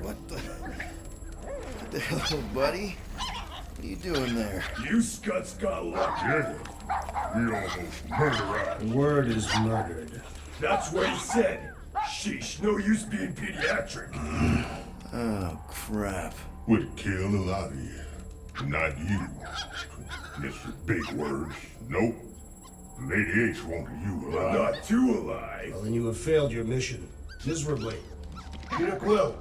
What the hell, buddy? What are you doing there? You scuts got lucky. Yeah, we almost murdered. The word is murdered. That's what he said. Sheesh, no use being pediatric. Oh, crap. Would kill a lot of you. Not you, Mr. Big Words. Nope. Lady H wanted you alive. Not too alive. Well, then you have failed your mission. Miserably. Peter Quill.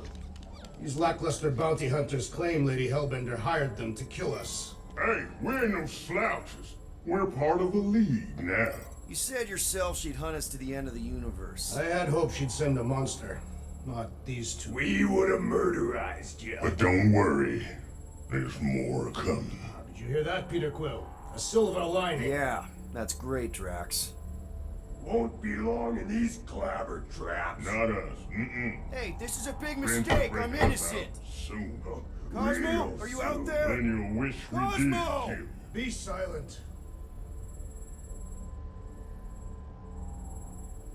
These lackluster bounty hunters claim Lady Hellbender hired them to kill us. Hey, we ain't no slouches. We're part of a league now. You said yourself she'd hunt us to the end of the universe. I had hoped she'd send a monster, not these two. We would have murderized you. But don't worry. There's more coming. Did you hear that, Peter Quill? A silver lining. Yeah, that's great, Drax. Won't be long in these clabber traps. Not us. Mm-mm. Hey, this is a big We're mistake. gonna I'm break us innocent. out Soon. Cosmo, Real are you soon. out there? Then you'll wish we Cosmo! did kill. Be silent.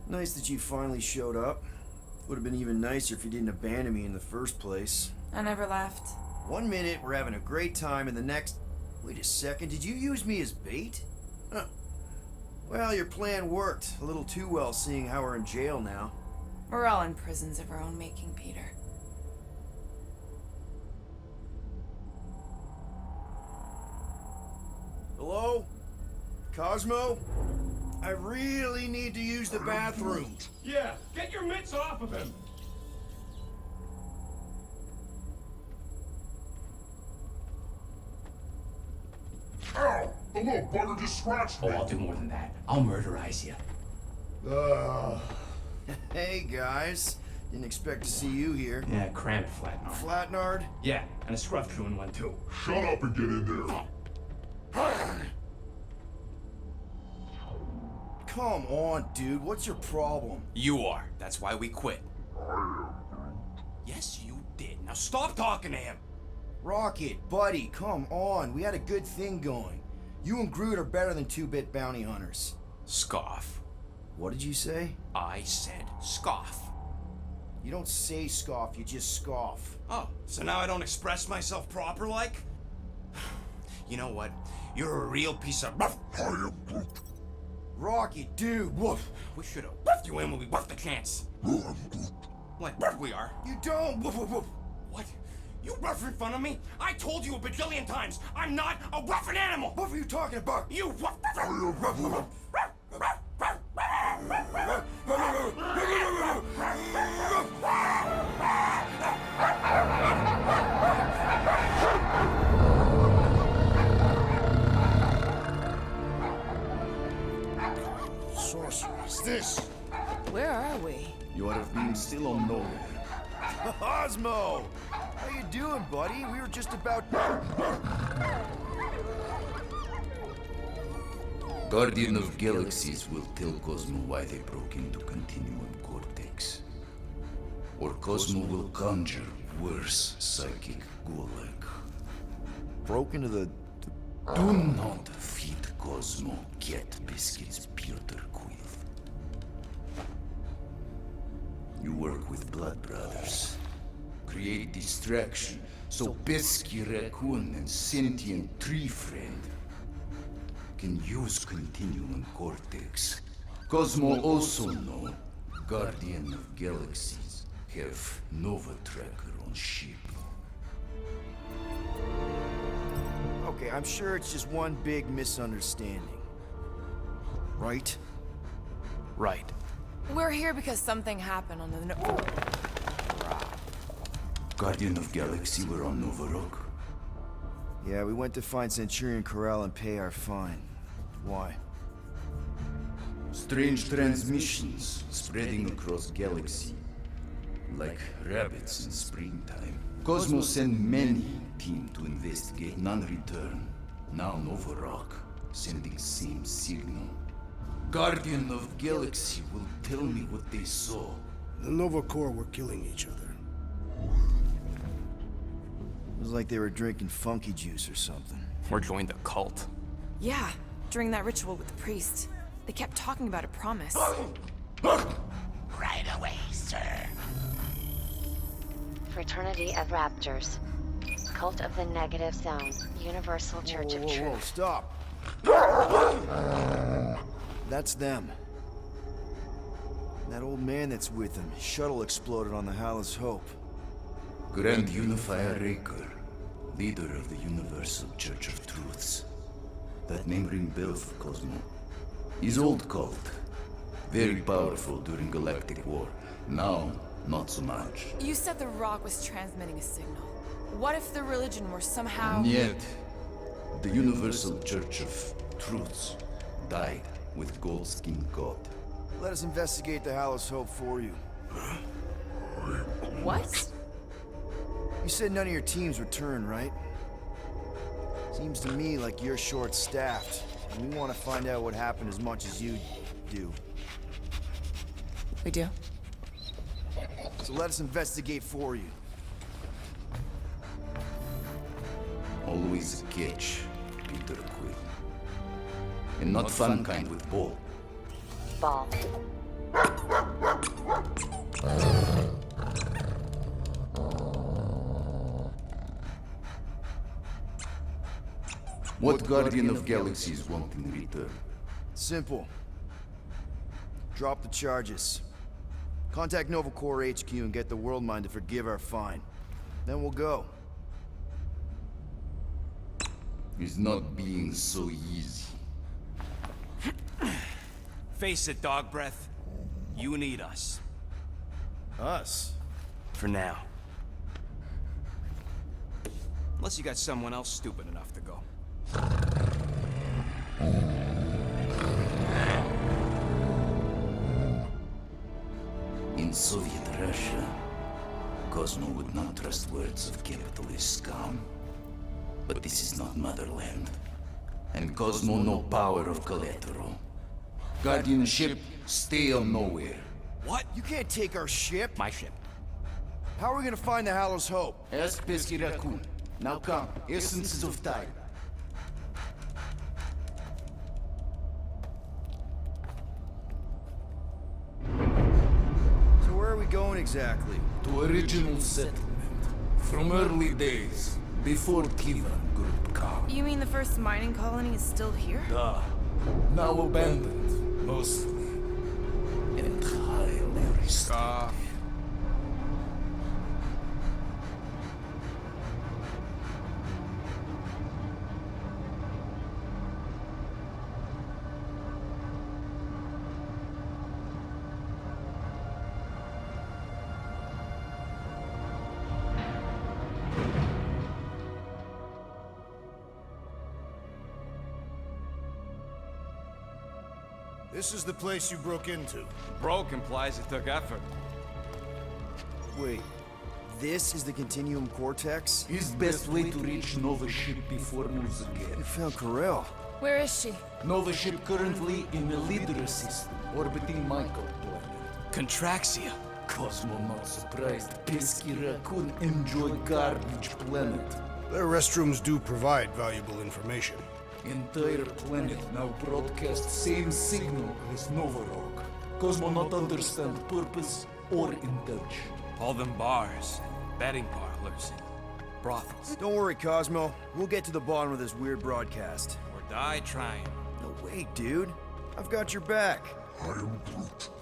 Nice that you finally showed up. Would have been even nicer if you didn't abandon me in the first place. I never left. 1 minute, we're having a great time, and the next... Wait a second, did you use me as bait? Huh. Well, your plan worked. A little too well, seeing how we're in jail now. We're all in prisons of our own making, Peter. Hello? Cosmo? I really need to use the bathroom. Yeah, get your mitts off of him. Ow! The little bugger just scratched Oh, me. I'll do more than that. I'll murderize you. Hey, guys. Didn't expect to see you here. Yeah, cram it, Flatnard. Flatnard? Yeah, and a scruff chewing one too. Shut up and get in there. Come on, dude. What's your problem? You are. That's why we quit. Yes, you did. Now stop talking to him. Rocket, buddy, come on. We had a good thing going. You and Groot are better than two-bit bounty hunters. Scoff. What did you say? I said scoff. You don't say scoff, you just scoff. Oh, so now I don't express myself proper like? You know what? You're a real piece of buff. Rocket, dude, woof. We should have buffed you in when we buffed the chance. Like buff we are. You don't, woof, woof, woof. What? You rough in front of me? I told you a bajillion times, I'm not a roughin' animal! What are you talking about? You rough. Sorceress, this. Where are we? You have been still unknown. Cosmo! How you doing, buddy? We were just about... Guardian of Galaxies will tell Cosmo why they broke into Continuum Cortex. Or Cosmo will conjure worse psychic gulag. Broke into the... Do not feed Cosmo cat biscuits, Peter Quill. You work with Blood Brothers. Create distraction so Pesky Raccoon and Sentient Tree Friend can use Continuum Cortex. Cosmo also know Guardian of Galaxies have Nova Tracker on ship. Okay, I'm sure it's just one big misunderstanding. Right? Right. We're here because something happened on the... Guardian of Galaxy were on Nova Rock. Yeah, we went to find Centurion Corral and pay our fine. Why? Strange transmissions spreading across galaxy. Like rabbits in springtime. Cosmo sent many team to investigate, none return. Now Nova Rock, sending same signal. Guardian of Galaxy will tell me what they saw. The Nova Corps were killing each other. It was like they were drinking funky juice or something. Or joined the cult. Yeah, during that ritual with the priest. They kept talking about a promise. Right away, sir. Fraternity of Raptors. Cult of the Negative Zone. Universal Church of Whoa, Truth. stop. That's them. That old man that's with him. His shuttle exploded on the Hallis Hope. Grand Unifier Raker, leader of the Universal Church of Truths. That name ring bell for Cosmo. His old cult. Very powerful during Galactic War. Now, not so much. You said the rock was transmitting a signal. What if the religion were somehow... Yet, the Universal Church of Truths died with Goldskin God. Let us investigate the Hallis Hope for you. What? You said none of your teams returned, right? Seems to me like you're short-staffed, and we want to find out what happened as much as you do. We do? So let us investigate for you. Always a catch, Peter Quill. And not fun kind with Ball. Ball. What Guardian of Galaxies want in return? Simple. Drop the charges. Contact Nova Corps HQ and get the World Mind to forgive our fine. Then we'll go. It's not being so easy. Face it, Dog Breath. You need us. Us? For now. Unless you got someone else stupid enough to go. In Soviet Russia, Cosmo would not trust words of capitalist scum. But this is not motherland. And Cosmo no power of collateral. Guardianship, stay on nowhere. What? You can't take our ship. My ship. How are we gonna find the Hallis Hope? Ask Pesky Raccoon. Now come, essences of time. So where are we going exactly? To original settlement. From early days, before Tivan Group come. You mean the first mining colony is still here? Now abandoned, mostly. And highly restored. This is the place you broke into. Broke implies it took effort. Wait, this is the Continuum Cortex? His best way to reach Nova ship before moves again. You found Corel. Where is she? Nova ship currently in the Lydra system, orbiting Michael planet. Contraxia. Cosmo not surprised. Pesky Raccoon enjoy garbage planet. Their restrooms do provide valuable information. Entire planet now broadcast same signal as Nova Rock. Cosmo not understand purpose or intention. All them bars, betting parlors, and brothels. Don't worry, Cosmo. We'll get to the bottom of this weird broadcast. Or die trying. No, wait, dude. I've got your back.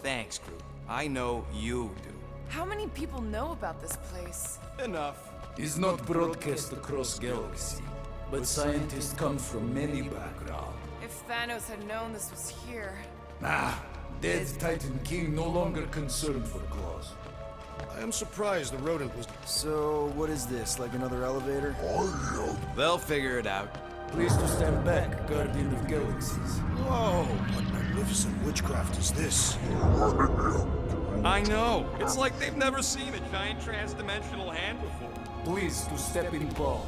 Thanks, Groot. I know you do. How many people know about this place? Enough. Is not broadcast across galaxy, but scientists come from many backgrounds. If Thanos had known this was here... Dead Titan King no longer concerned for claws. I am surprised the rodent was... So, what is this? Like another elevator? They'll figure it out. Please to stand back, Guardian of Galaxies. Whoa! What magnificent witchcraft is this? I know. It's like they've never seen a giant trans-dimensional hand before. Please to step in palm.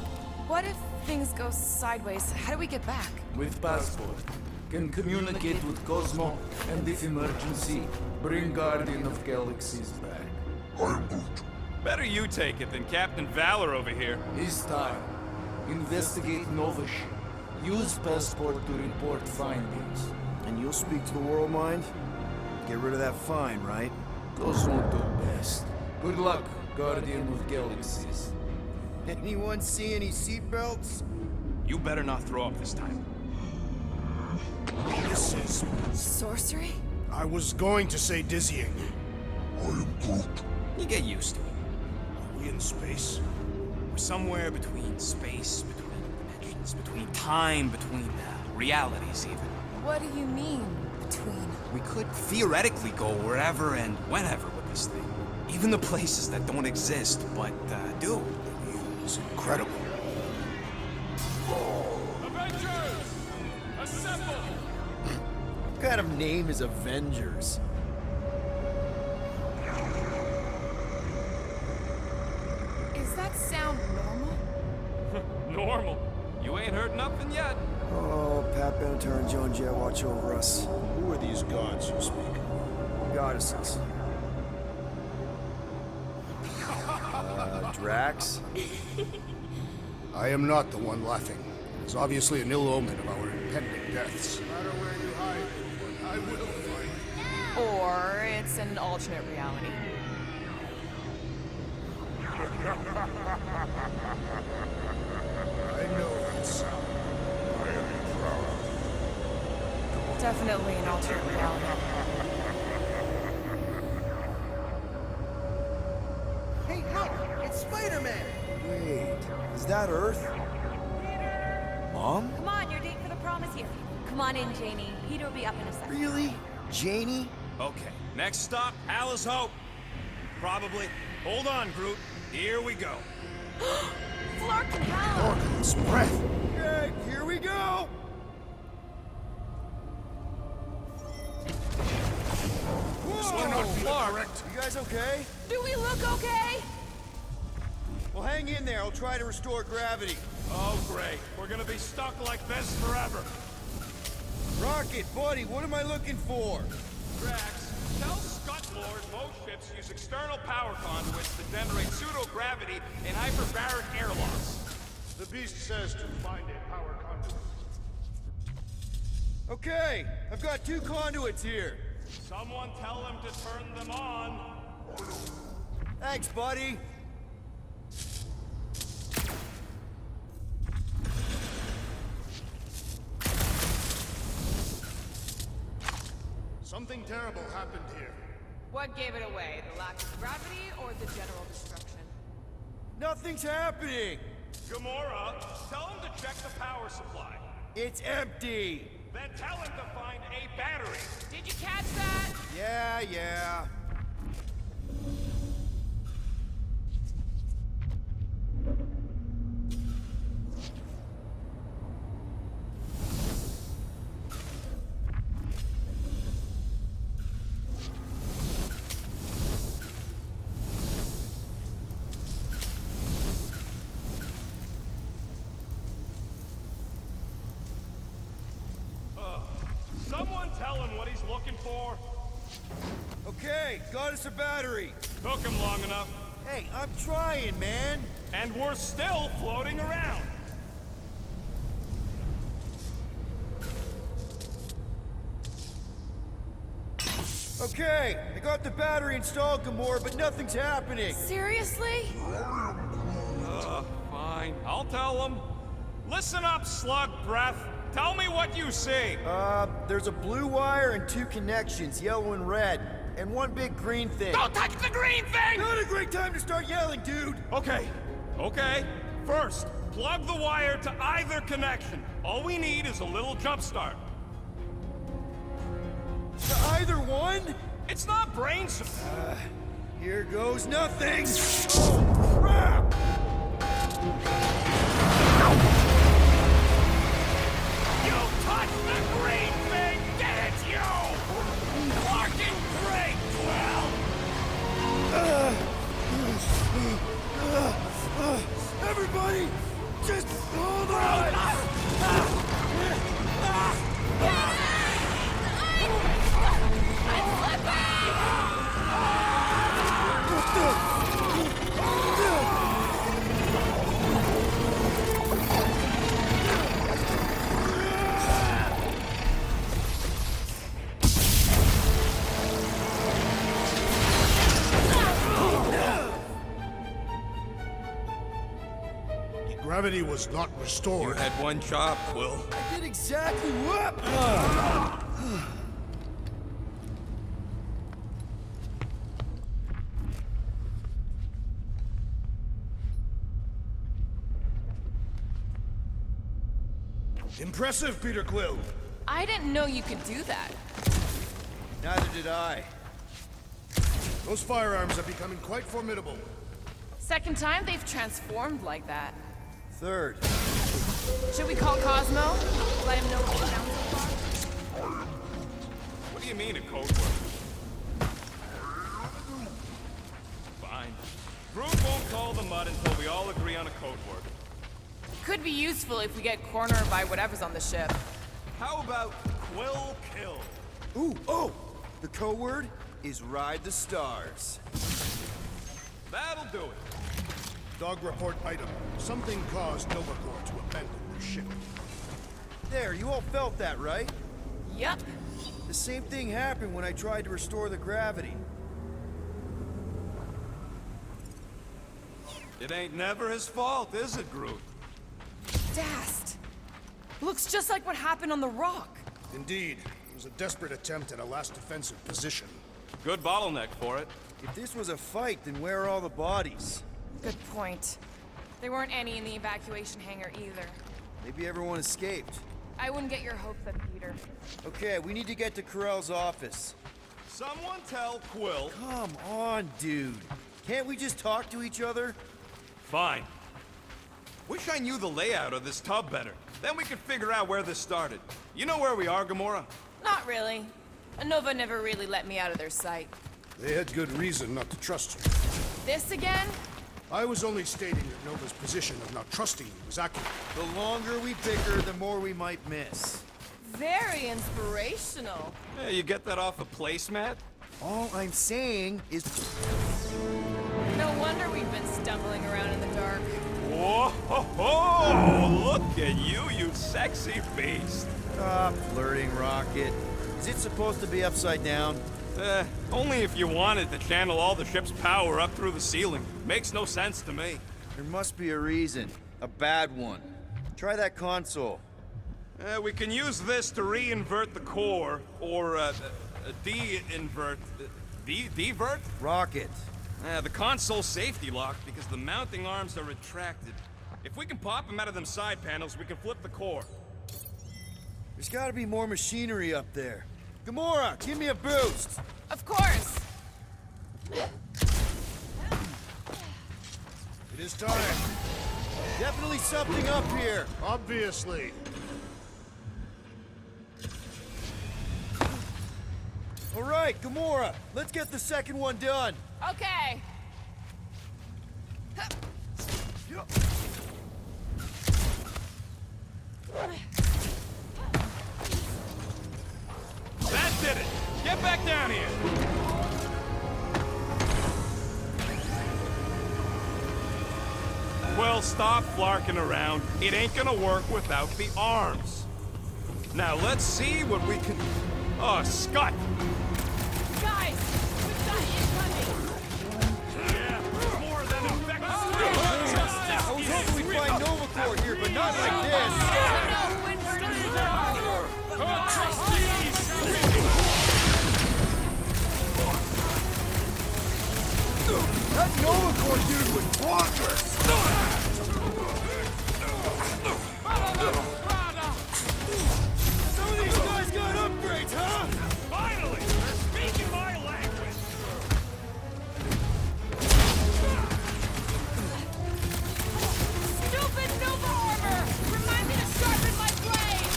What if things go sideways? How do we get back? With passport. Can communicate with Cosmo, and if emergency, bring Guardian of Galaxies back. Better you take it than Captain Valor over here. This time, investigate Nova ship. Use passport to report findings. And you'll speak to the World Mind? Get rid of that fine, right? Those won't do best. Good luck, Guardian of Galaxies. Anyone see any seatbelts? You better not throw up this time. This is... Sorcery? I was going to say dizzying. You get used to it. Are we in space? We're somewhere between space, between dimensions, between time, between realities even. What do you mean, between? We could theoretically go wherever and whenever with this thing. Even the places that don't exist, but do. It's incredible. Avengers! Assemble! What kind of name is Avengers? Is that sound normal? Normal. You ain't heard nothing yet. Oh, Pat Benatar and Joan Jett watch over us. Who are these gods you speak of? Goddesses. Drax? I am not the one laughing. It's obviously an ill omen of our impending deaths. No matter where you hide, I will find you. Or it's an alternate reality. I know that sound. I am proud. Definitely an alternate reality. Hey, look! It's Spider-Man! Wait, is that Earth? Mom? Come on, your date for the prom is here. Come on in, Janie. Peter will be up in a second. Really? Janie? Okay, next stop, Alice Hope. Probably. Hold on, Groot. Here we go. Flark and Hal! Orcus, breath! Okay, here we go! Whoa! Correct. You guys okay? Do we look okay? Well, hang in there. I'll try to restore gravity. Oh, great. We're gonna be stuck like this forever. Rocket, buddy, what am I looking for? Drax, tell Scott Lord most ships use external power conduits to generate pseudo-gravity in hyperbaric airlocks. The beast says to find a power conduit. Okay, I've got 2 conduits here. Someone tell him to turn them on. Thanks, buddy. Something terrible happened here. What gave it away? The lack of gravity or the general destruction? Nothing's happening. Gamora, tell him to check the power supply. It's empty. Then tell him to find a battery. Did you catch that? Yeah. Someone tell him what he's looking for. Okay, got us a battery. Took him long enough. Hey, I'm trying, man. And we're still floating around. Okay, I got the battery installed, Gamora, but nothing's happening. Seriously? Fine. I'll tell him. Listen up, slug breath. Tell me what you see. There's a blue wire and 2 connections, yellow and red, and 1 big green thing. Don't touch the green thing! Not a great time to start yelling, dude! Okay. First, plug the wire to either connection. All we need is a little jump start. To either one? It's not brain Here goes nothing! Oh, crap! You touched the green thing, didn't you? Fucking great, Quill! Everybody, just hold on! I'm slipping! Gravity was not You restored. had one job, Quill. I did exactly what? Impressive, Peter Quill. I didn't know you could do that. Neither did I. Those firearms are becoming quite formidable. Second time they've transformed like that. Third. Should we call Cosmo? Let him know what we found so far? What do you mean a code word? Fine. Groot won't call the mud until we all agree on a code word. Could be useful if we get cornered by whatever's on the ship. How about Quill Kill? Ooh, oh! The code word is Ride the Stars. That'll do it. Dog report item. Something caused Nova Corps to abandon their ship. There, you all felt that, right? Yup. The same thing happened when I tried to restore the gravity. It ain't never his fault, is it, Groot? Dast. Looks just like what happened on the rock. Indeed, it was a desperate attempt at a last defensive position. Good bottleneck for it. If this was a fight, then where are all the bodies? Good point. There weren't any in the evacuation hangar either. Maybe everyone escaped. I wouldn't get your hopes up, Peter. Okay, we need to get to Corell's office. Someone tell Quill. Come on, dude. Can't we just talk to each other? Fine. Wish I knew the layout of this tub better. Then we could figure out where this started. You know where we are, Gamora? Not really. Nova never really let me out of their sight. They had good reason not to trust you. This again? I was only stating that Nova's position of not trusting you was accurate. The longer we bicker, the more we might miss. Very inspirational. Yeah, you get that off a placemat? All I'm saying is... No wonder we've been stumbling around in the dark. Whoa! Ho, ho! Look at you, you sexy beast! Stop flirting, Rocket. Is it supposed to be upside down? Only if you wanted to channel all the ship's power up through the ceiling. Makes no sense to me. There must be a reason. A bad one. Try that console. We can use this to re-invert the core, or, de-invert... Divert? Rocket. The console's safety locked because the mounting arms are retracted. If we can pop them out of them side panels, we can flip the core. There's gotta be more machinery up there. Gamora, give me a boost! Of course! It is time. Definitely something up here! Obviously. Alright, Gamora, let's get the second one done! Okay. That did it! Get back down here! Well, stop flarking around. It ain't gonna work without the arms. Now, let's see what we can... Oh, Scott! Guys, we've got incoming! Yeah, more than effective. I was hoping we'd find Nova Corps here, but not like this! That Nova Corps dude was bonkers! Some of these guys got upgrades, huh? Finally! They're speaking my language! Stupid Nova armor! Remind me to sharpen my blade!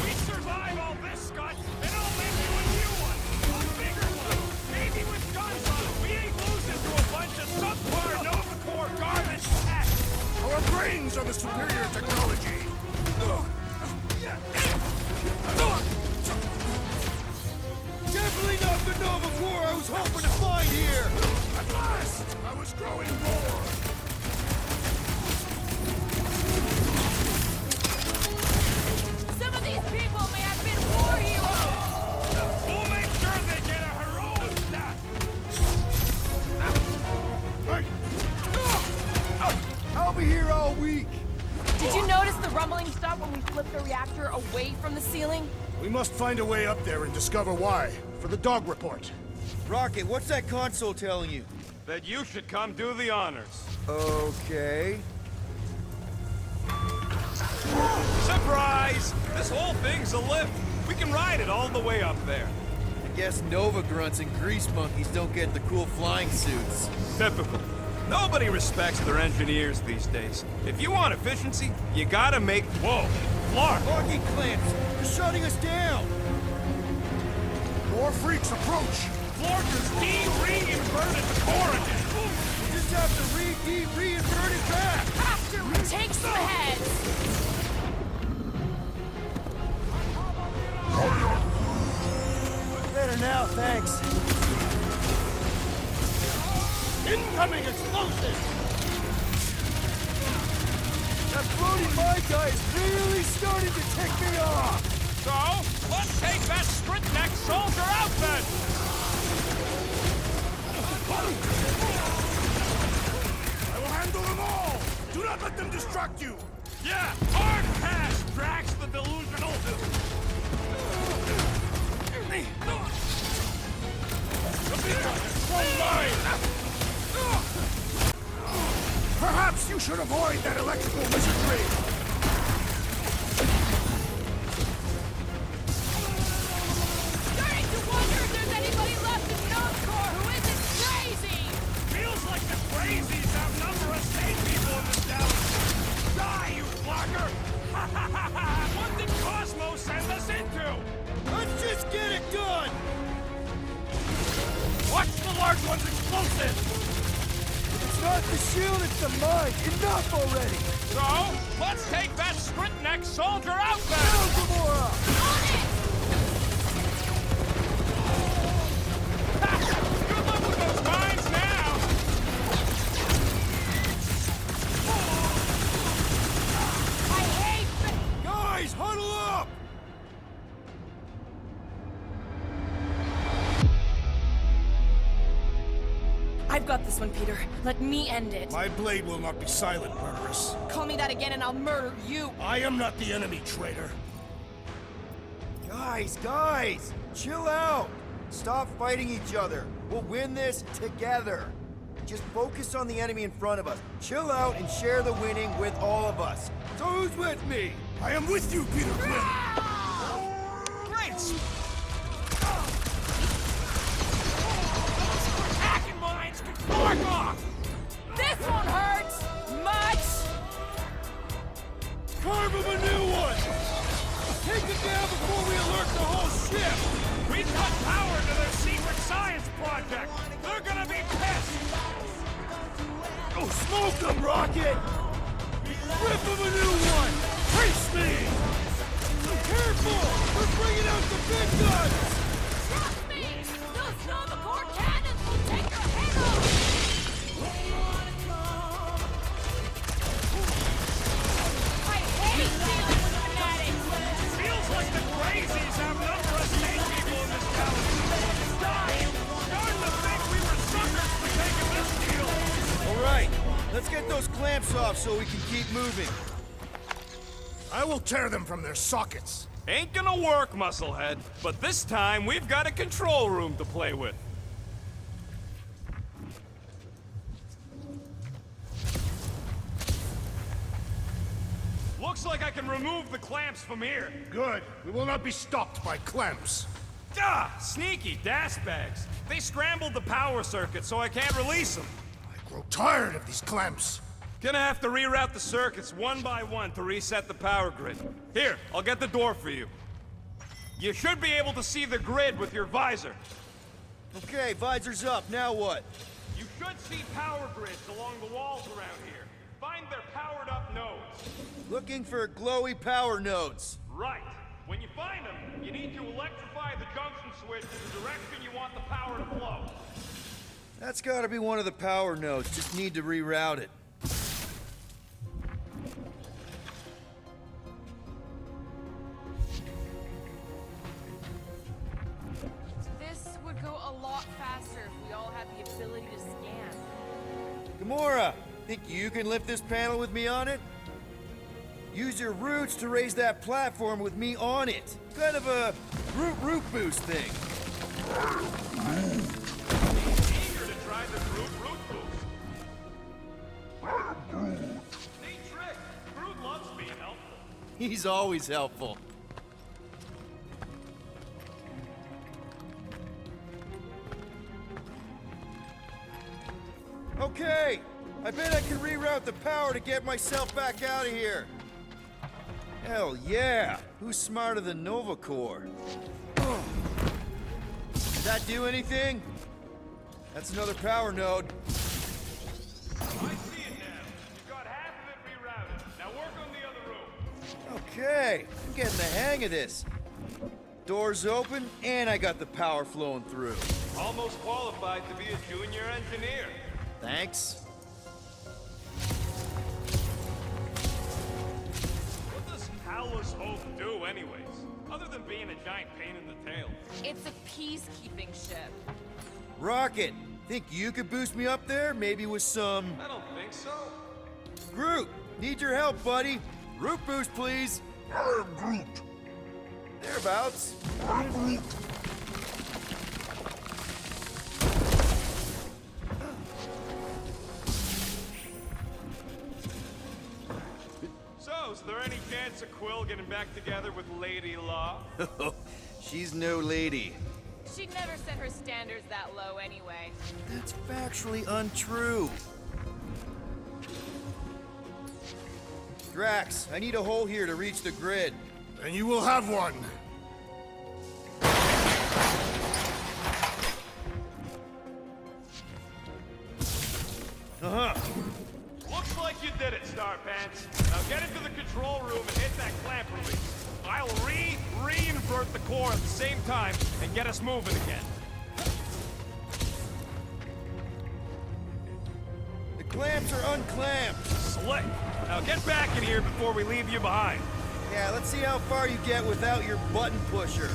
We survive all this, Scott, and I'll make you a new one! A bigger one! Maybe with guns on it! We ain't losing to a bunch of subpar Nova Corps garbage tech! Our brains are the superior technology. Definitely not the Nova Corps I was hoping to find here! At last, I was growing bored. Some of these people may have been war heroes! We'll make sure they get a heroic death! I'll be here all week! the reactor away from the ceiling? We must find a way up there and discover why, for the dog report. Rocket, what's that console telling you? That you should come do the honors. Okay. Surprise! This whole thing's a lift. We can ride it all the way up there. I guess Nova grunts and grease monkeys don't get the cool flying suits. Typical. Nobody respects their engineers these days. If you want efficiency, you gotta make... Whoa! Clark! Parking clamps! They're shutting us down! More freaks approach! Florkers de-re-inverted the core again! We just have to re-invert it back! After we take some heads! Better now, thanks. Incoming explosive! That floating my guy is really starting to tick me off! So, let's take that Stritneck soldier out then! I will handle them all! Do not let them distract you! Yeah! Hard pass, Drax the Delusional! Perhaps you should avoid that electrical wizardry! Starting to wonder if there's anybody left in Nerdcore who isn't crazy! Feels like the crazies outnumber us sane people in this galaxy! Die, you blocker! Ha ha ha ha! What did Cosmo send us into? Let's just get it done! Watch the large one's explosive! It's not the shield, it's the mine! Enough already! So, let's take that Stritneck soldier out then! Down, Gamora! On it! Good luck with those mines now! I hate Guys, huddle up! I've got this one, Peter. Let me end it. My blade will not be silent, murderess. Call me that again and I'll murder you. I am not the enemy, traitor. Guys, chill out! Stop fighting each other. We'll win this together. Just focus on the enemy in front of us. Chill out and share the winning with all of us. So who's with me? I am with you, Peter Quill! Great! Attacking mines can fork off! This won't hurt much! Carve him a new one! Take it down before we alert the whole ship! We've cut power to their secret science project! They're gonna be pissed! Go smoke them, Rocket! Rip him a new one! Face me! Careful! We're bringing out the big guns! Trust me! Those Nova Corps cannons will take your head off! I hate dealing with fanatics! Feels like the crazies outnumber us sane people in this galaxy! Starting to think we were suckers for taking this deal! Alright, let's get those clamps off so we can keep moving. I will tear them from their sockets. Ain't gonna work, Musclehead. But this time, we've got a control room to play with. Looks like I can remove the clamps from here. Good. We will not be stopped by clamps. Ah, sneaky das bags. They scrambled the power circuit, so I can't release them. I grow tired of these clamps. Gonna have to reroute the circuits one by one to reset the power grid. Here, I'll get the door for you. You should be able to see the grid with your visor. Okay, visor's up. Now what? You should see power grids along the walls around here. Find their powered up nodes. Looking for glowy power nodes. Right. When you find them, you need to electrify the junction switch in the direction you want the power to flow. That's gotta be one of the power nodes. Just need to reroute it. This would go a lot faster if we all had the ability to scan. Gamora, think you can lift this panel with me on it? Use your roots to raise that platform with me on it. Kind of a root boost thing. Eager to try this root boost. Neat trick. Groot loves being helpful. He's always helpful. Okay, I bet I can reroute the power to get myself back out of here. Hell yeah! Who's smarter than Nova Corps? Did that do anything? That's another power node. I see it now. You got half of it rerouted. Now work on the other room. Okay, I'm getting the hang of this. Doors open, and I got the power flowing through. Almost qualified to be a junior engineer. Thanks. What does Howler's Hope do anyways? Other than being a giant pain in the tail. It's a peacekeeping ship. Rocket, think you could boost me up there? Maybe with some... I don't think so. Groot, need your help, buddy. Root boost, please. I am Groot. Thereabouts. I'm Groot. So, is there any chance of Quill getting back together with Lady Law? She's no lady. She'd never set her standards that low anyway. That's factually untrue. Drax, I need a hole here to reach the grid. And you will have one. Uh-huh. Looks like you did it, Starpants. Now get into the control room and hit that clamp release. I'll re-invert the core at the same time and get us moving again. The clamps are unclamped. Slick. Now get back in here before we leave you behind. Yeah, let's see how far you get without your button pusher.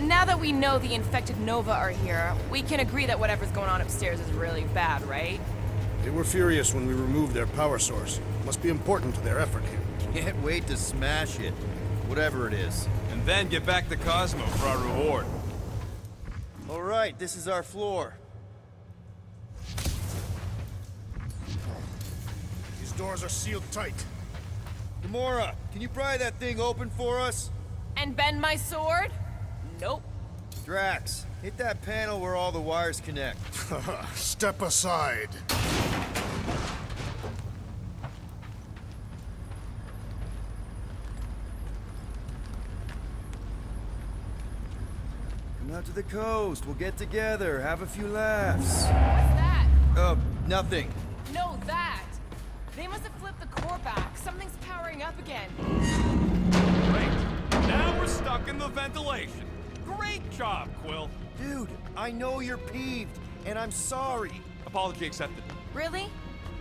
Now that we know the infected Nova are here, we can agree that whatever's going on upstairs is really bad, right? They were furious when we removed their power source. Must be important to their effort here. Can't wait to smash it. Whatever it is. And then get back to Cosmo for our reward. All right, this is our floor. These doors are sealed tight. Gamora, can you pry that thing open for us? And bend my sword? Nope. Drax, hit that panel where all the wires connect. Step aside. Come out to the coast. We'll get together, have a few laughs. What's that? Nothing. No, that! They must have flipped the core back. Something's powering up again. Great. Now we're stuck in the ventilation. Great job, Quill. Dude, I know you're peeved, and I'm sorry. Apology accepted. Really?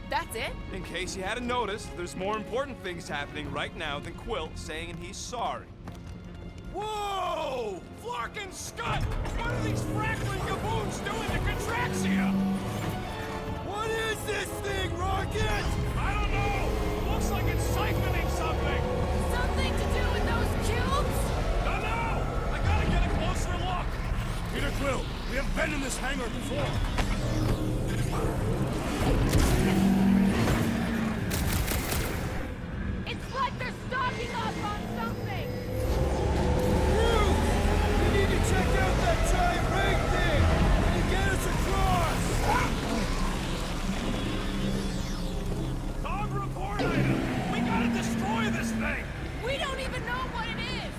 That's it? In case you hadn't noticed, there's more important things happening right now than Quill saying he's sorry. Whoa! Flark and Scott! What are these frackling gaboons doing to Contraxia? What is this thing, Rocket? I don't know! Looks like it's siphoning something! Something to do with those cubes? No! I gotta get a closer look! Peter Quill, we have been in this hangar before. It's like they're stocking up on something! You need to check out that giant ray thing! Can you get us across? Dog report item! We gotta destroy this thing! We don't even know what it is!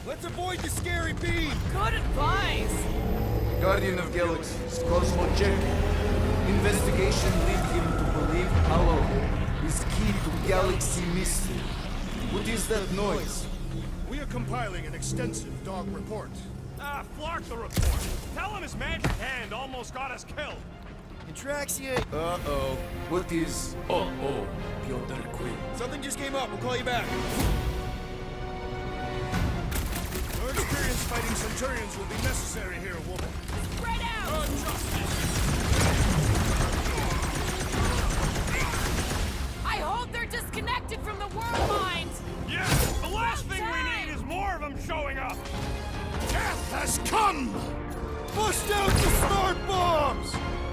Let's avoid the scary beam! Good advice! Guardian of Galaxies, Cosmo check. Investigation lead him to believe Hollow is key to galaxy mystery. What is that noise? We are compiling an extensive dog report. Ah, Flark the report. Tell him his magic hand almost got us killed. Contraxia... Uh-oh. What is... Uh-oh, Piotr Quill. Something just came up. We'll call you back. Your experience fighting Centurions will be necessary here, woman. Spread out! Justice! disconnected from the world mind! Yeah, the last thing we need is more of them showing up! Death has come! Bust out the smart bombs!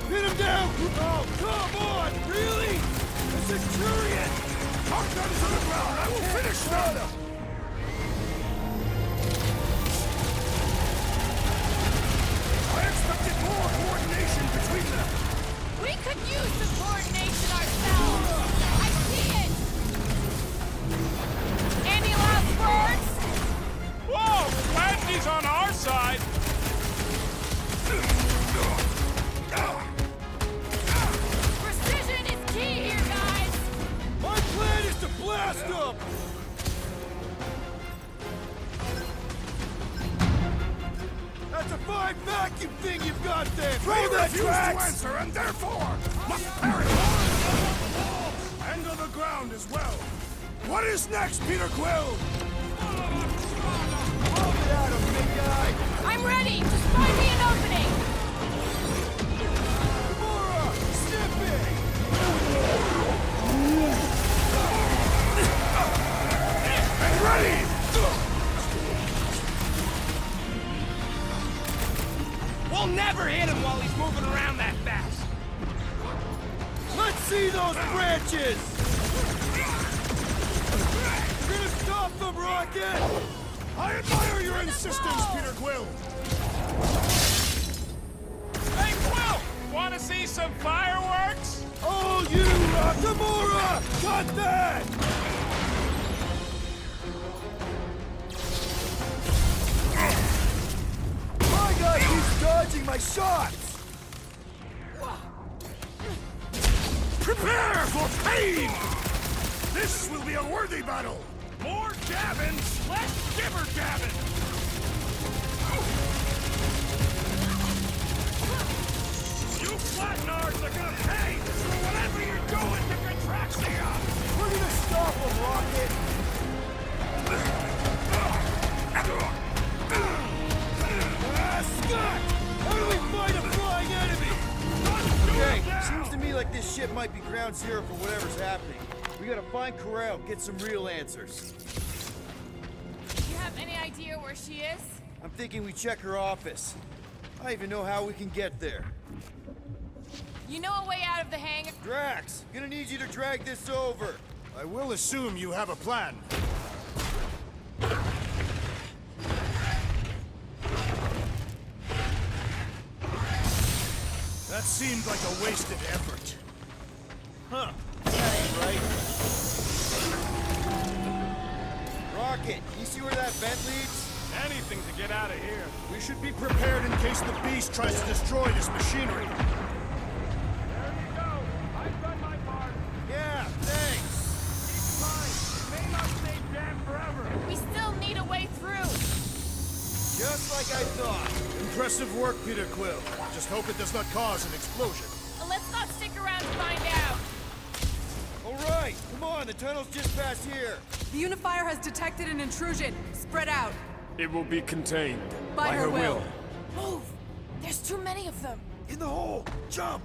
Hit him down! Oh, come on! Really? The Centurion! Knock them to the ground! I will finish them! I expected more coordination between them! We could use some coordination ourselves! I see it! Any last words? Whoa! Glad she's on our side! Precision is key here, guys! My plan is to blast them! That's a fine vacuum thing you've got there! Throw that refuse to Drax! answer, and therefore must perish! And on the ground as well! What is next, Peter Quill? Throw it at him, big guy! I'm ready! Just find me an opening! Gamora! Snippy! And ready! We'll never hit him while he's moving around that fast! Let's see those branches! You're gonna stop them, Rocket! I admire your insistence, Peter Quill! Hey, Quill! Wanna see some fireworks? Oh, you, Gamora! Got that! My guy keeps dodging my shots! Prepare for pain! This will be a worthy battle! More jabbing, less jibber jabbing! You flatteners are gonna pay for whatever you're doing to Contraxia! We're gonna stop him, Rocket! Scott! How do we fight a flying enemy? Okay, seems to me like this ship might be ground zero for whatever's happening. We gotta find Corel, get some real answers. Do you have any idea where she is? I'm thinking we check her office. I don't even know how we can get there. You know a way out of the hangar? Drax, gonna need you to drag this over. I will assume you have a plan. That seemed like a wasted effort. Huh, that ain't right. Rocket, you see where that vent leads? Anything to get out of here. We should be prepared in case the beast tries to destroy this machinery. There you go. I've done my part. Yeah, thanks. Keep in mind, it may not stay jammed forever. We still need a way through! Just like I thought. Impressive work, Peter Quill. Just hope it does not cause an explosion. Let's not stick around to find out! All right, come on, the tunnel's just past here. The Unifier has detected an intrusion. Spread out. It will be contained. By her will. Move! There's too many of them! In the hole, jump!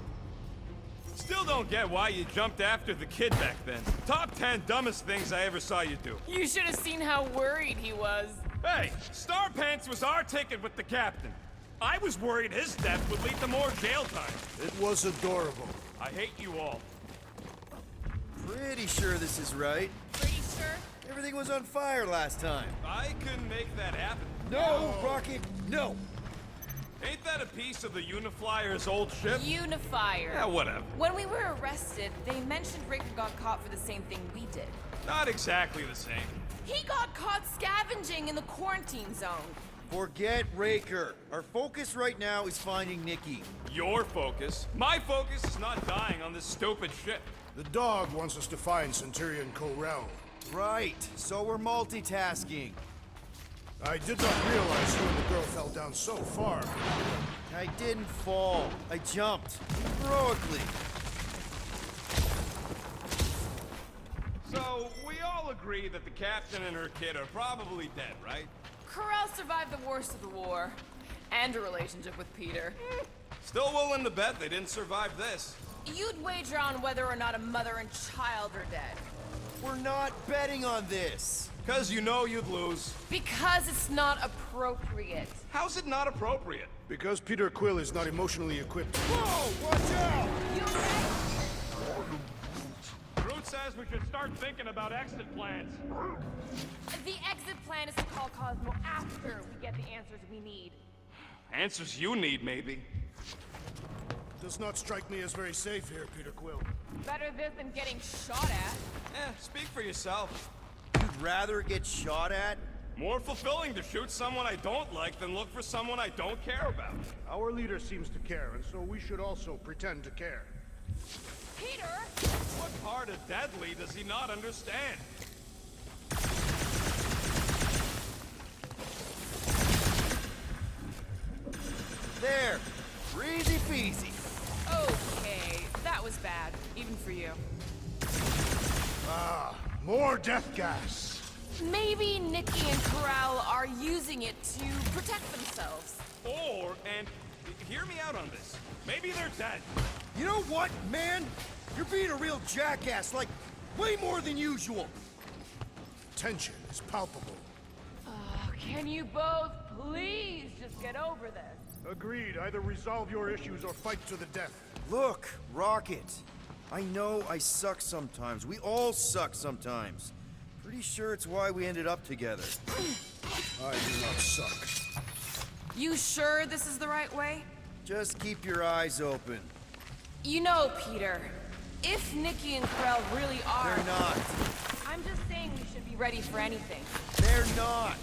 Still don't get why you jumped after the kid back then. Top 10 dumbest things I ever saw you do. You should have seen how worried he was. Hey, Star Pants was our ticket with the captain. I was worried his death would lead to more jail time. It was adorable. I hate you all. Pretty sure this is right. Pretty sure? Everything was on fire last time. I couldn't make that happen. No, Rocket, no! Ain't that a piece of the Uniflyer's old ship? Unifier. Yeah, whatever. When we were arrested, they mentioned Rick got caught for the same thing we did. Not exactly the same. He got caught scavenging in the quarantine zone. Forget Raker. Our focus right now is finding Nikki. Your focus. My focus is not dying on this stupid ship. The dog wants us to find Centurion Corel. Right, so we're multitasking. I did not realize you and the girl fell down so far. I didn't fall. I jumped. Heroically. So, we all agree that the captain and her kid are probably dead, right? Corel survived the worst of the war. And a relationship with Peter. Still willing to bet they didn't survive this. You'd wager on whether or not a mother and child are dead. We're not betting on this. Because you know you'd lose. Because it's not appropriate. How's it not appropriate? Because Peter Quill is not emotionally equipped. Whoa, watch out! You okay? Groot says we should start thinking about exit plans. The exit plan is to call Cosmo after we get the answers we need. Answers you need, maybe. Does not strike me as very safe here, Peter Quill. Better this than getting shot at. Speak for yourself. You'd rather get shot at? More fulfilling to shoot someone I don't like than look for someone I don't care about. Our leader seems to care, and so we should also pretend to care. Peter! What part of deadly does he not understand? There! Easy peasy. Okay, that was bad, even for you. Ah, more death gas. Maybe Nikki and Corral are using it to protect themselves. Or, and hear me out on this, maybe they're dead. You know what, man? You're being a real jackass, like, way more than usual. Tension is palpable. Can you both please just get over this? Agreed. Either resolve your issues or fight to the death. Look, Rocket. I know I suck sometimes. We all suck sometimes. Pretty sure it's why we ended up together. I do not suck. You sure this is the right way? Just keep your eyes open. You know, Peter, if Nikki and Corral really are... They're not. I'm just saying we should be ready for anything. They're not.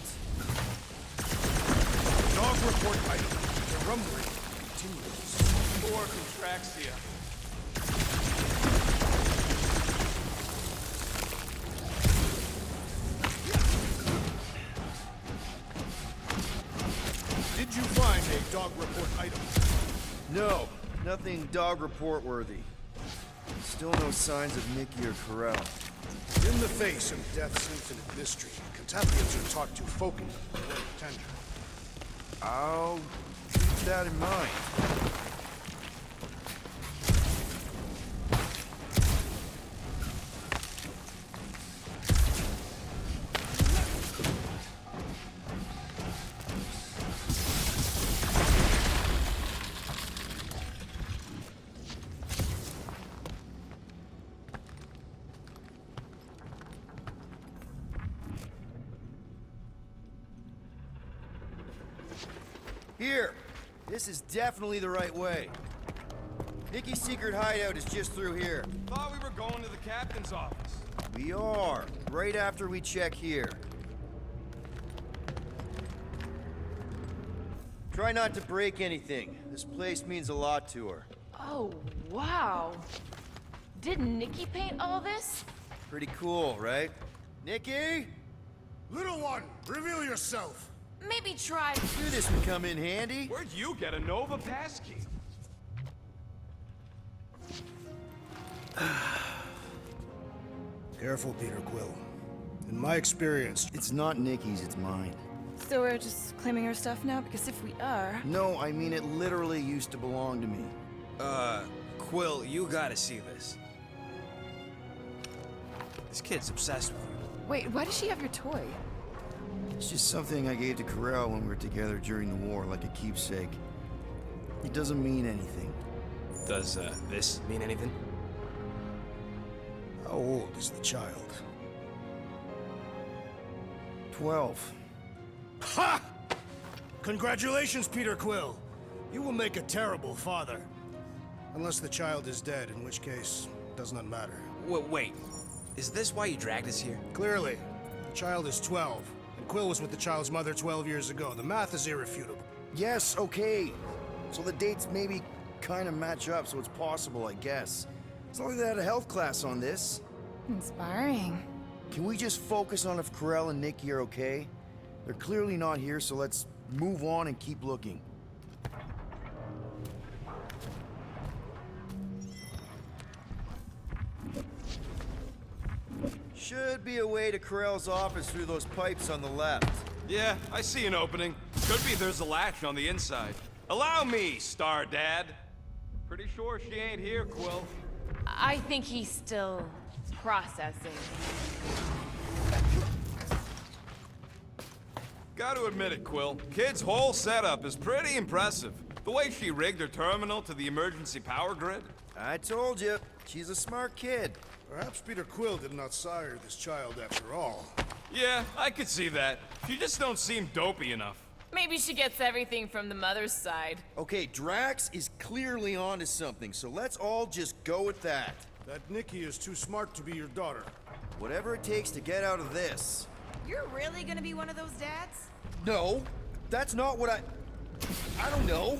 Dog report item. The rumbling continues. Or Contraxia. Did you find a dog report item? No, nothing dog report worthy. Still no signs of Nikki or Corral. In the face of Death's infinite mystery, Catapians are taught to focus on their potential. I'll keep that in mind. Here! This is definitely the right way. Nikki's secret hideout is just through here. Thought we were going to the captain's office. We are, right after we check here. Try not to break anything. This place means a lot to her. Oh, wow. Did Nikki paint all this? Pretty cool, right? Nikki? Little one, reveal yourself. Maybe try... Knew this would come in handy. Where'd you get a Nova passkey? Careful, Peter Quill. In my experience, It's not Nikki's, it's mine. So we're just claiming her stuff now? Because if we are... No, I mean it literally used to belong to me. Quill, you gotta see this. This kid's obsessed with you. Wait, why does she have your toy? It's just something I gave to Corral when we were together during the war, like a keepsake. It doesn't mean anything. Does, this mean anything? how old is the child? 12. Ha! Congratulations, Peter Quill. You will make a terrible father. Unless the child is dead, in which case, it does not matter. Wait, is this why you dragged us here? Clearly, the child is 12, and Quill was with the child's mother 12 years ago. The math is irrefutable. Yes, okay. So the dates maybe kind of match up, so it's possible, I guess. It's not like they had a health class on this. Inspiring. Can we just focus on if Corral and Nikki are okay? They're clearly not here, so let's move on and keep looking. Should be a way to Corral's office through those pipes on the left. Yeah, I see an opening. Could be there's a latch on the inside. Allow me, Star Dad. Pretty sure she ain't here, Quill. I think he's still Processing. Gotta admit it, Quill. Kid's whole setup is pretty impressive. The way she rigged her terminal to the emergency power grid. I told you, she's a smart kid. Perhaps Peter Quill did not sire this child after all. Yeah, I could see that. She just don't seem dopey enough. Maybe she gets everything from the mother's side. Okay, Drax is clearly onto something, so let's all just go with that. That Nikki is too smart to be your daughter. Whatever it takes to get out of this. You're really gonna be one of those dads? No, that's not what I don't know.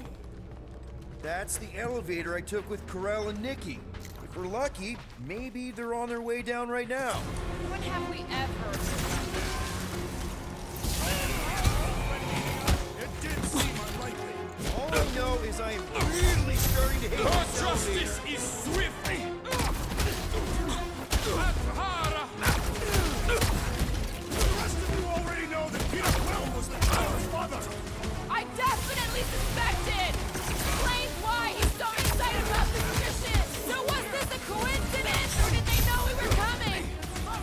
That's the elevator I took with Karel and Nikki. If we're lucky, maybe they're on their way down right now. When have we ever? It did seem unlikely. All I know is I am really starting to hate this elevator. Justice is swift! The rest of you already know that Peter Quill was the child's father. I definitely suspected! Explains why he's so excited about this mission! So was this a coincidence, or did they know we were coming?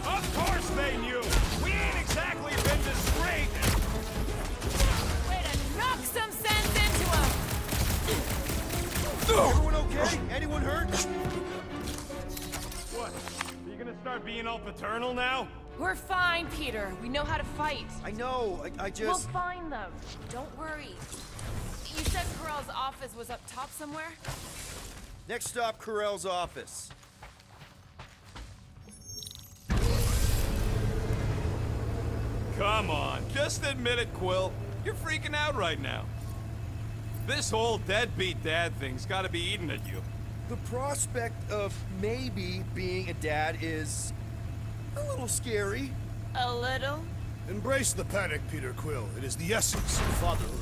Of course they knew! We ain't exactly been discreet! Way to knock some sense into him! Everyone okay? Anyone hurt? What? Are you gonna start being all paternal now? We're fine, Peter. We know how to fight. I know, I just... We'll find them. Don't worry. You said Karel's office was up top somewhere? Next stop, Karel's office. Come on, just admit it, Quill. You're freaking out right now. This whole deadbeat dad thing's gotta be eating at you. The prospect of maybe being a dad is a little scary. A little? Embrace the panic, Peter Quill. It is the essence of fatherhood.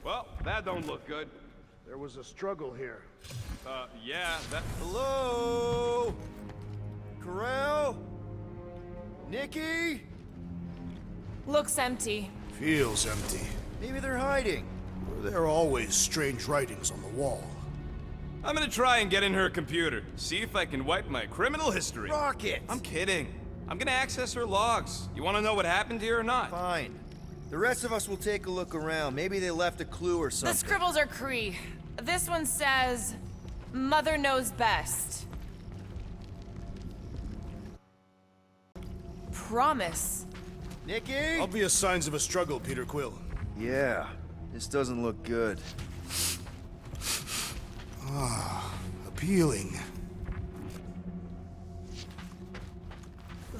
Well, that don't look good. There was a struggle here. Yeah, that... Hello? Karel? Nikki? Looks empty. Feels empty. Maybe they're hiding. There are always strange writings on the wall. I'm gonna try and get in her computer, see if I can wipe my criminal history. Rocket! I'm kidding. I'm gonna access her logs. You wanna know what happened here or not? Fine. The rest of us will take a look around. Maybe they left a clue or something. The scribbles are Kree. This one says, Mother knows best. Promise. Nikki? Obvious signs of a struggle, Peter Quill. Yeah, this doesn't look good. Appealing.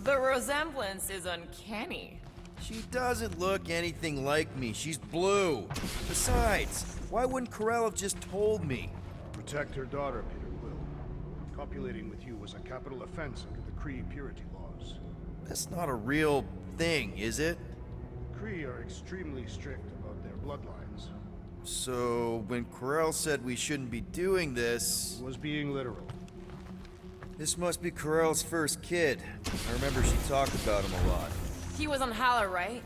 The resemblance is uncanny. She doesn't look anything like me. She's blue. Besides, why wouldn't Karel have just told me? Protect her daughter, Peter Quill. Copulating with you was a capital offense under the Kree purity laws. That's not a real thing, is it? Kree are extremely strict about their bloodlines. So, when Karel said we shouldn't be doing this... He was being literal. This must be Karel's first kid. I remember she talked about him a lot. He was on Hala, right?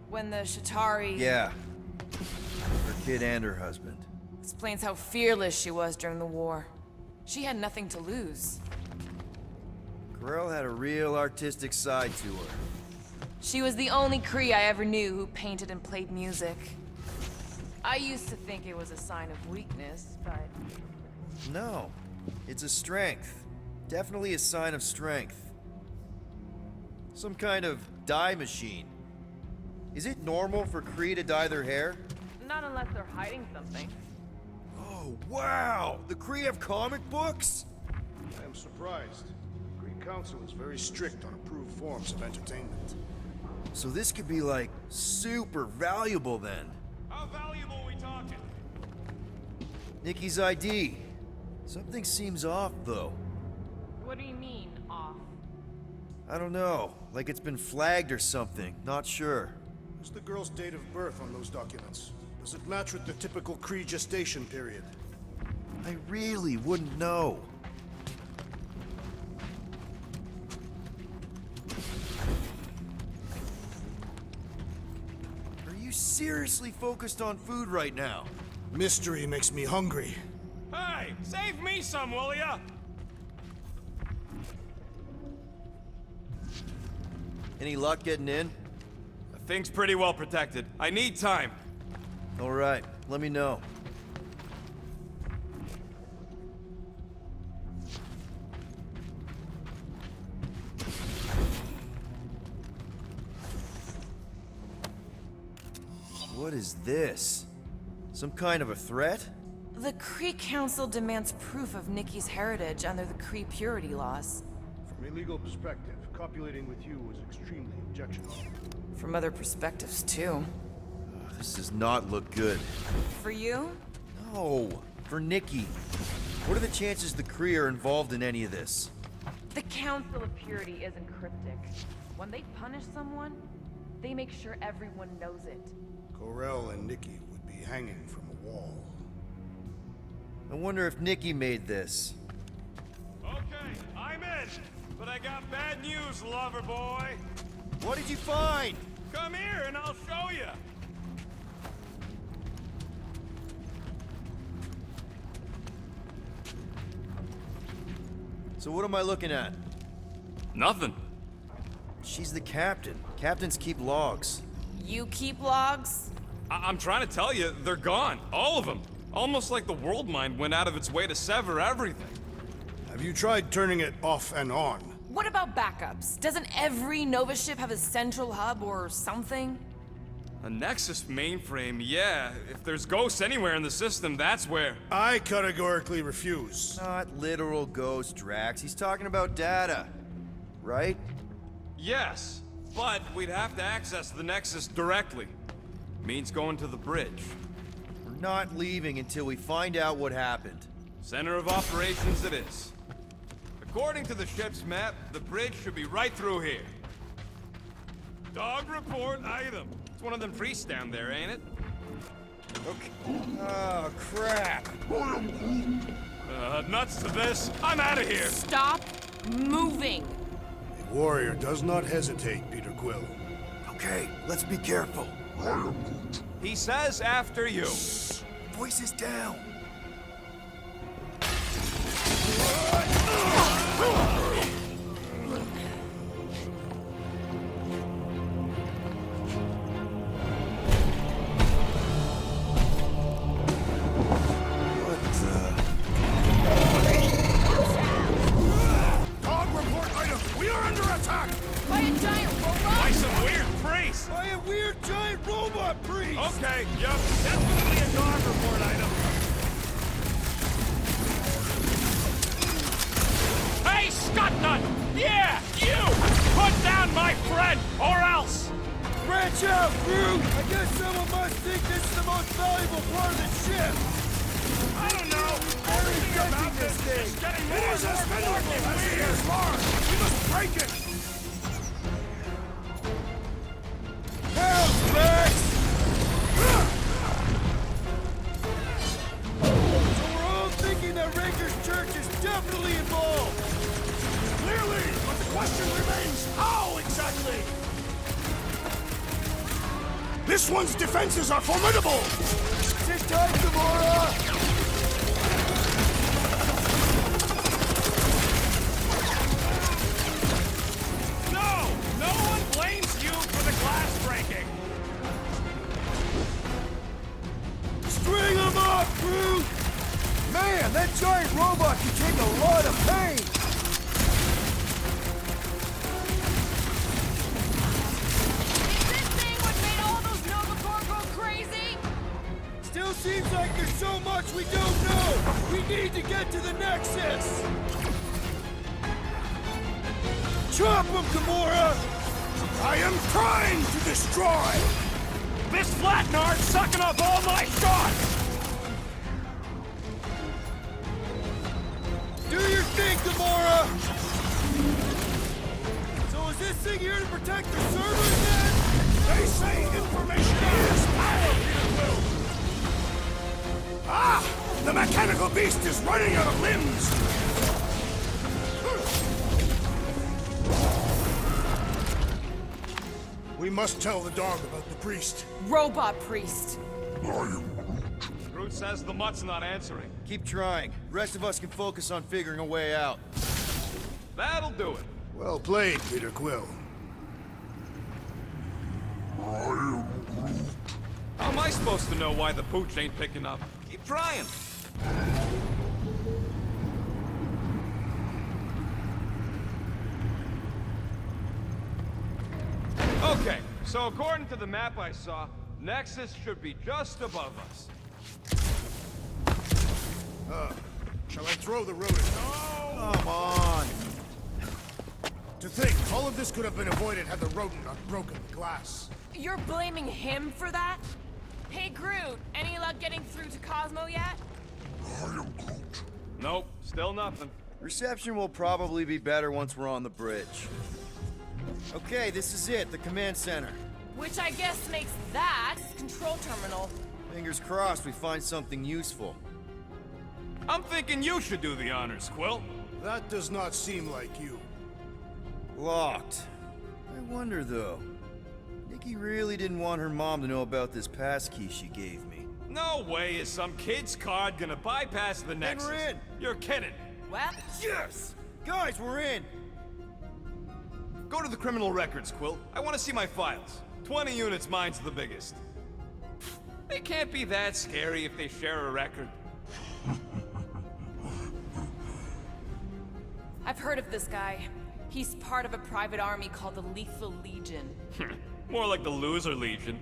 When the Shatari... Yeah. Her kid and her husband. Explains how fearless she was during the war. She had nothing to lose. Karel had a real artistic side to her. She was the only Kree I ever knew who painted and played music. I used to think it was a sign of weakness, but... No. It's a strength. Definitely a sign of strength. Some kind of dye machine. Is it normal for Kree to dye their hair? Not unless they're hiding something. Oh, wow! The Kree have comic books? I am surprised. The Kree Council is very strict on approved forms of entertainment. So this could be, like, super valuable then. How valuable are we talking? Nikki's ID. Something seems off, though. What do you mean, off? I don't know. Like it's been flagged or something. Not sure. What's the girl's date of birth on those documents? Does it match with the typical Kree gestation period? I really wouldn't know. seriously focused on food right now. Mystery makes me hungry. Hey, save me some, will ya? Any luck getting in? The thing's pretty well protected. I need time. All right, let me know. What is this? Some kind of a threat? The Kree Council demands proof of Nikki's heritage under the Kree purity laws. From a legal perspective, copulating with you was extremely objectionable. From other perspectives, too. This does not look good. For you? No, for Nikki. What are the chances the Kree are involved in any of this? The Council of Purity isn't cryptic. When they punish someone, they make sure everyone knows it. Ko-Rel and Nikki would be hanging from a wall. I wonder if Nikki made this. Okay, I'm in. But I got bad news, lover boy. What did you find? Come here and I'll show you. So what am I looking at? Nothing. She's the captain. Captains keep logs. You keep logs? I'm trying to tell you, they're gone. All of them. Almost like the world mind went out of its way to sever everything. Have you tried turning it off and on? What about backups? Doesn't every Nova ship have a central hub or something? A Nexus mainframe, yeah. If there's ghosts anywhere in the system, that's where. I categorically refuse. Not literal ghost, Drax. He's talking about data. Right? Yes, but we'd have to access the Nexus directly. Means going to the bridge. We're not leaving until we find out what happened. Center of operations it is. According to the ship's map, the bridge should be right through here. Dog report item. It's one of them priests down there, ain't it? Okay. Oh, crap. Nuts to this. I'm out of here. Stop moving. A warrior does not hesitate, Peter Quill. Okay, let's be careful. He says after you. Voices down. Dog report item! We are under attack! By a giant robot? By some weird priest. By a weird giant robot priest! Okay, yep, definitely a dog report item. Hey, Scutnut! Yeah, you! Put down my friend, or else! Branch out, crew! I guess someone must think this is the most valuable part of the ship! I don't know. Everything about this thing is getting more It is as valuable as it is large! We must break it! Help, Max! So we're all thinking that Ranger's Church is definitely involved! Clearly, but the question remains, how exactly? This one's defenses are formidable! Sit tight, Gamora! No one blames you for the glass breaking. String them up, crew! Man, that giant robot can take a lot of pain! Is this thing what made all those Nova Corps go crazy? Still seems like there's so much we don't know! We need to get to the Nexus! Chop them, Gamora! I am trying to destroy! This Flatnard's sucking up all my shots! Do your thing, Gamora! So is this thing here to protect the servers then? They say information is power, Peter Quill! Ah! The mechanical beast is running out of limbs! We must tell the dog about the priest. Robot priest. Groot says the mutt's not answering. Keep trying. Rest of us can focus on figuring a way out. That'll do it. Well played, Peter Quill. How am I supposed to know why the pooch ain't picking up? Keep trying. Okay, so according to the map I saw, Nexus should be just above us. Shall I throw the rodent? No! Come on! To think, all of this could have been avoided had the rodent not broken the glass. You're blaming him for that? Hey, Groot, any luck getting through to Cosmo yet? Nope, still nothing. Reception will probably be better once we're on the bridge. Okay, this is it, the command center. Which I guess makes that control terminal. Fingers crossed we find something useful. I'm thinking you should do the honors, Quill. That does not seem like you. Locked. I wonder, though. Nikki really didn't want her mom to know about this passkey she gave me. No way is some kid's card gonna bypass the Nexus. we're in. You're kidding. Well, Yes! Guys, we're in! Go to the criminal records, Quill. I want to see my files. 20 units, mine's the biggest. They can't be that scary if they share a record. I've heard of this guy. He's part of a private army called the Lethal Legion. More like the Loser Legion.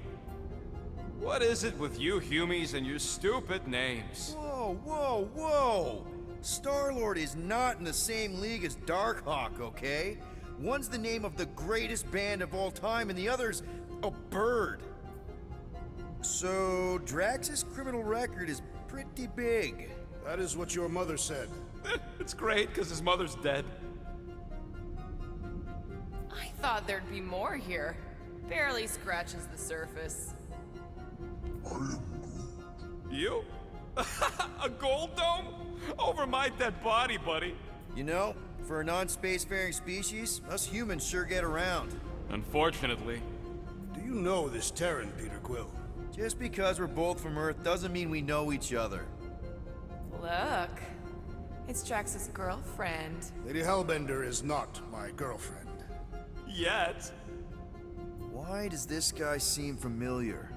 What is it with you Humies and your stupid names? Whoa, whoa, whoa! Star-Lord is not in the same league as Darkhawk, okay? One's the name of the greatest band of all time, and the other's a bird. So, Drax's criminal record is pretty big. That is what your mother said. It's great, because his mother's dead. I thought there'd be more here. Barely scratches the surface. You? A gold dome? Over my dead body, buddy. You know, for a non-spacefaring species, us humans sure get around. Unfortunately. Do you know this Terran, Peter Quill? Just because we're both from Earth doesn't mean we know each other. Look. It's Drax's girlfriend. Lady Hellbender is not my girlfriend. Yet. Why does this guy seem familiar?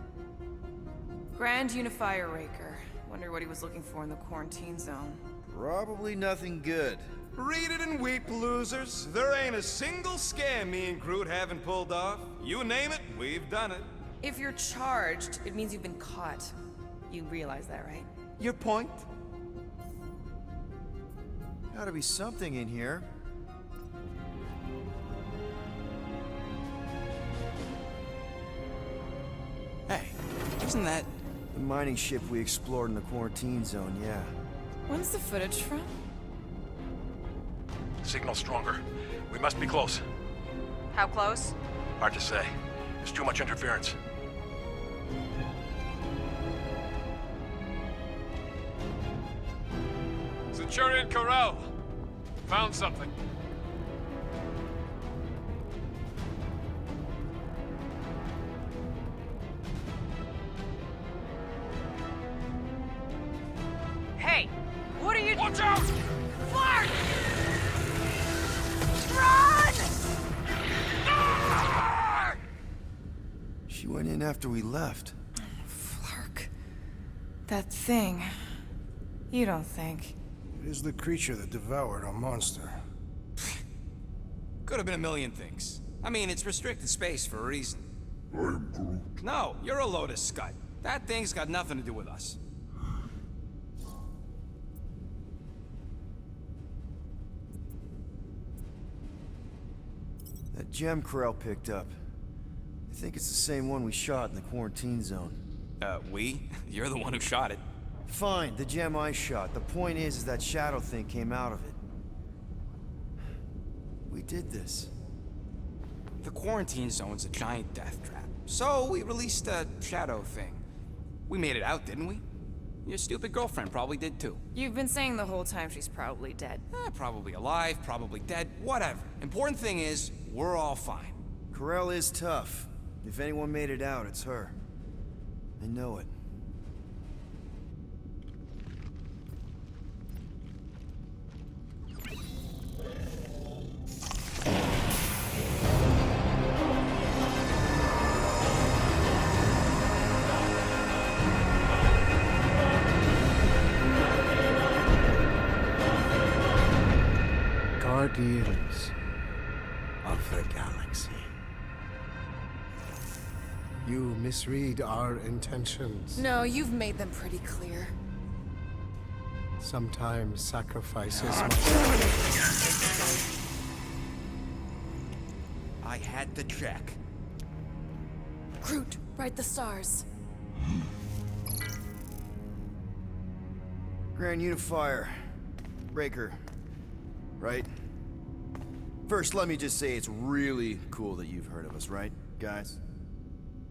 Grand Unifier Raker. Wonder what he was looking for in the quarantine zone. Probably nothing good. Read it and weep, losers. There ain't a single scam me and Groot haven't pulled off. You name it, we've done it. If you're charged, it means you've been caught. You realize that, right? Your point? Gotta be something in here. Hey, isn't that... The mining ship we explored in the quarantine zone, yeah. When's the footage from? Signal stronger. We must be close. How close? Hard to say. There's too much interference. Centurion Corral. Found something. Hey, what are you— Watch out! Clark! Run! She went in after we left. Flark. That thing. You don't think. It is the creature that devoured our monster. Could have been a million things. I mean, it's restricted space for a reason. No, you're a load of scud. That thing's got nothing to do with us. That gem Corell picked up. I think it's the same one we shot in the quarantine zone. We? You're the one who shot it. Fine, the gem I shot. The point is that shadow thing came out of it. We did this. The quarantine zone's a giant death trap. So we released a shadow thing. We made it out, didn't we? Your stupid girlfriend probably did too. You've been saying the whole time she's probably dead. Probably alive, probably dead, whatever. Important thing is, we're all fine. Corell is tough. If anyone made it out, it's her. I know it. Guardians of the Galaxy. You misread our intentions. No, you've made them pretty clear. Sometimes sacrifices I had to check. Groot, write the stars. Grand Unifier. Breaker. Right? First, let me just say it's really cool that you've heard of us, right, guys?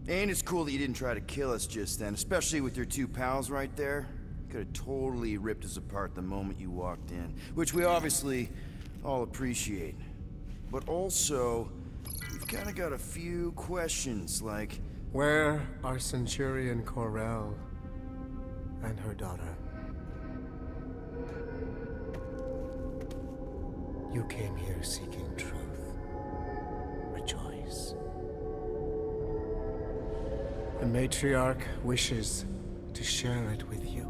And it's cool that you didn't try to kill us just then, especially with your two pals right there. Could have totally ripped us apart the moment you walked in, which we obviously all appreciate. But also, we've kind of got a few questions, like... Where are Centurion Corell and her daughter? You came here seeking truth. Rejoice. The Matriarch wishes to share it with you.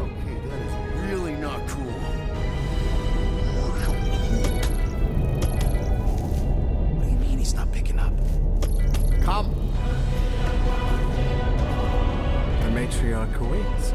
Okay, that is really not cool. What do you mean he's not picking up? Come! The Matriarch awaits.